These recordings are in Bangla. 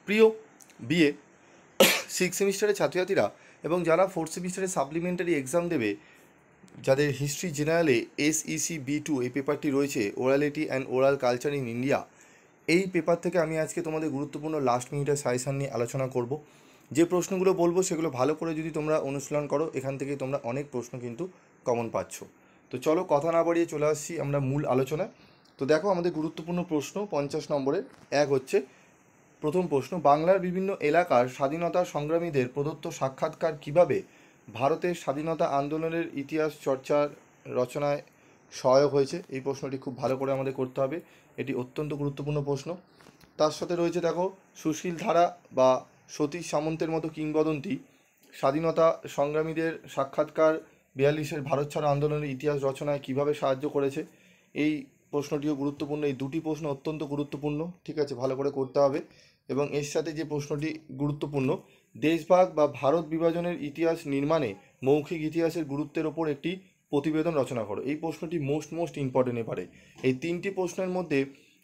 প্রিয় বিএ সিক্স সেমিস্টারের ছাত্রছাত্রীরা এবং যারা ফোর্থ সেমিস্টারে সাপ্লিমেন্টারি এক্সাম দেবে, যাদের হিস্ট্রি জেনারেলে SEC B2 এই পেপারটি রয়েছে, orality and oral culture in India, এই পেপার থেকে আমি আজকে তোমাদের গুরুত্বপূর্ণ লাস্ট মিনিটের সাজেশান নিয়ে আলোচনা করব। যে প্রশ্নগুলো বলবো সেগুলো ভালো করে যদি তোমরা অনুশীলন করো, এখান থেকে তোমরা অনেক প্রশ্ন কিন্তু কমন পাচ্ছ। তো চলো কথা না বাড়িয়ে চলে আসছি আমরা মূল আলোচনায়। তো দেখো আমাদের গুরুত্বপূর্ণ প্রশ্ন 50 নম্বরের এক হচ্ছে প্রথম প্রশ্ন, বাংলার বিভিন্ন এলাকার স্বাধীনতা সংগ্রামীদের প্রদত্ত সাক্ষাৎকার কিভাবে ভারতের স্বাধীনতা আন্দোলনের ইতিহাস চর্চার রচনায় সহায়ক হয়েছে? এই প্রশ্নটি খুব ভালো করে আমাদের করতে হবে, এটি অত্যন্ত গুরুত্বপূর্ণ প্রশ্ন। তার সাথে রয়েছে দেখো সুশীল ধারা বা সতীশ সামন্তের মতো কিংবদন্তি স্বাধীনতা সংগ্রামীদের সাক্ষাৎকার 42-এর ভারত ছাড়ো আন্দোলনের ইতিহাস রচনায় কিভাবে সাহায্য করেছে? এই প্রশ্নটিও গুরুত্বপূর্ণ। এই দুটি প্রশ্ন অত্যন্ত গুরুত্বপূর্ণ, ঠিক আছে, ভালো করে করতে হবে। এবং এর সাথে যে প্রশ্নটি গুরুত্বপূর্ণ, দেশভাগ বা ভারত বিভাজনের ইতিহাস নির্মাণে মৌখিক ইতিহাসের গুরুত্বের ওপর একটি প্রতিবেদন রচনা করো। এই প্রশ্নটি মোস্ট ইম্পর্টেন্ট এবারে। এই তিনটি প্রশ্নের মধ্যে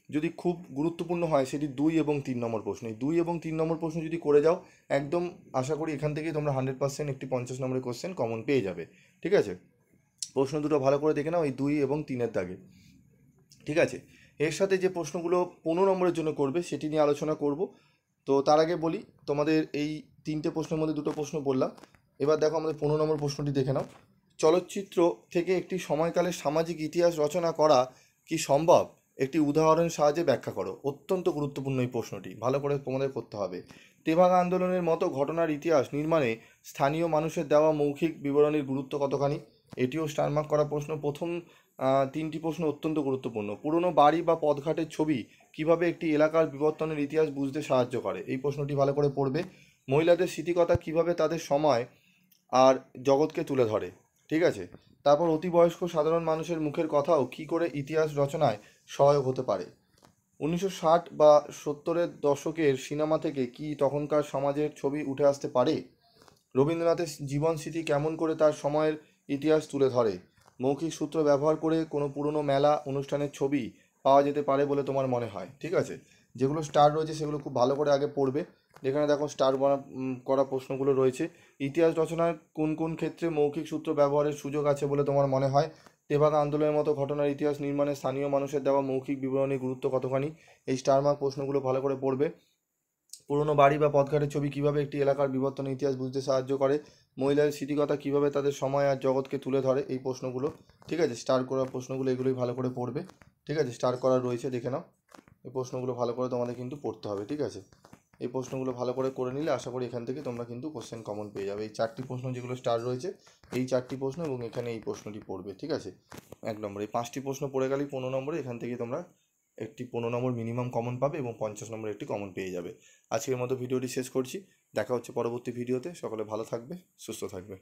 যদি খুব গুরুত্বপূর্ণ হয় সেটি 2 এবং 3 নম্বর প্রশ্ন। এই 2 এবং 3 নম্বর প্রশ্ন যদি করে যাও, একদম আশা করি এখান থেকেই তোমরা 100% একটি 50 নম্বরের কোশ্চেন কমন পেয়ে যাবে, ঠিক আছে। প্রশ্ন দুটো ভালো করে দেখে নাও, এই 2 এবং 3-এর দাগে, ঠিক আছে। এর সাথে যে প্রশ্নগুলো 15 নম্বরের জন্য করবে সেটি নিয়ে আলোচনা করব। তো তার আগে বলি, তোমাদের এই তিনটে প্রশ্নের মধ্যে দুটো প্রশ্ন বললাম। এবার দেখো আমাদের 15 নম্বর প্রশ্নটি দেখে নাও। চলচ্চিত্র থেকে একটি সময়কালের সামাজিক ইতিহাস রচনা করা কি সম্ভব? একটি উদাহরণের সাহায্যে ব্যাখ্যা করো। অত্যন্ত গুরুত্বপূর্ণ এই প্রশ্নটি, ভালো করে তোমাদের করতে হবে। তেভাগা আন্দোলনের মতো ঘটনার ইতিহাস নির্মাণে স্থানীয় মানুষের দেওয়া মৌখিক বিবরণীর গুরুত্ব কতখানি? এটিও স্টার মার্ক করা প্রশ্ন। প্রথম তিনটি প্রশ্ন অত্যন্ত গুরুত্বপূর্ণ। পুরনো বাড়ি বা পথঘাটের ছবি কিভাবে একটি এলাকার বিবর্তনের ইতিহাস বুঝতে সাহায্য করে? এই প্রশ্নটি ভালো করে পড়বে। মহিলাদের স্মৃতিকথা কিভাবে তাদের সময় আর জগৎকে তুলে ধরে, ঠিক আছে। তারপর অতি বয়স্ক সাধারণ মানুষের মুখের কথাও কী করে ইতিহাস রচনায় সহায়ক হতে পারে? 1960 বা 70-এর দশকের সিনেমা থেকে কি তখনকার সমাজের ছবি উঠে আসতে পারে? রবীন্দ্রনাথের জীবন স্মৃতি কেমন করে তার সময়ের ইতিহাস তুলে ধরে? মৌখিক সূত্র ব্যবহার করে কোনো পুরনো মেলা অনুষ্ঠানের ছবি পাওয়া যেতে পারে বলে তোমার মনে হয়? ঠিক আছে, যেগুলো স্টার রয়েছে সেগুলো খুব ভালো করে আগে পড়বে। যেখানে দেখো স্টার করা প্রশ্নগুলো রয়েছে। ইতিহাস রচনার কোন কোন ক্ষেত্রে মৌখিক সূত্র ব্যবহারের সুযোগ আছে বলে তোমার মনে হয়? তেভাগা আন্দোলনের মতো ঘটনার ইতিহাস নির্মাণে স্থানীয় মানুষের দেওয়া মৌখিক বিবরণীর গুরুত্ব কতখানি? এই স্টার মার্ক প্রশ্নগুলো ভালো করে পড়বে। পুরনো বাড়ি বা পথঘাটের ছবি কিভাবে একটি এলাকার বিবর্তনের ইতিহাস বুঝতে সাহায্য করে? মহিলাদের স্মৃতিকথা কিভাবে তাদের সময় আর জগৎকে তুলে ধরে? এই প্রশ্নগুলো, ঠিক আছে, স্টার করা প্রশ্নগুলো এগুলোই ভালো করে পড়বে, ঠিক আছে। স্টার করা রয়েছে, দেখে নাও। এই প্রশ্নগুলো ভালো করে তোমাদের কিন্তু পড়তে হবে, ঠিক আছে। এই প্রশ্নগুলো ভালো করে করে নিলে আশা করি এখান থেকে তোমরা কিন্তু কোশ্চেন কমন পেয়ে যাবে। এই চারটি প্রশ্ন যেগুলো স্টার রয়েছে, এই চারটি প্রশ্ন এবং এখানে এই প্রশ্নটি পড়বে, ঠিক আছে। 1 নম্বর এই 5টি প্রশ্ন পড়ে গেলেই 15 নম্বরে এখান থেকে তোমরা একটি 15 নম্বর মিনিমাম কমন পাবে এবং 50 নম্বর একটি কমন পেয়ে যাবে। আজকের মতো ভিডিওটি শেষ করছি, দেখা হচ্ছে পরবর্তী ভিডিওতে। সকলে ভালো থাকবে, সুস্থ থাকবে।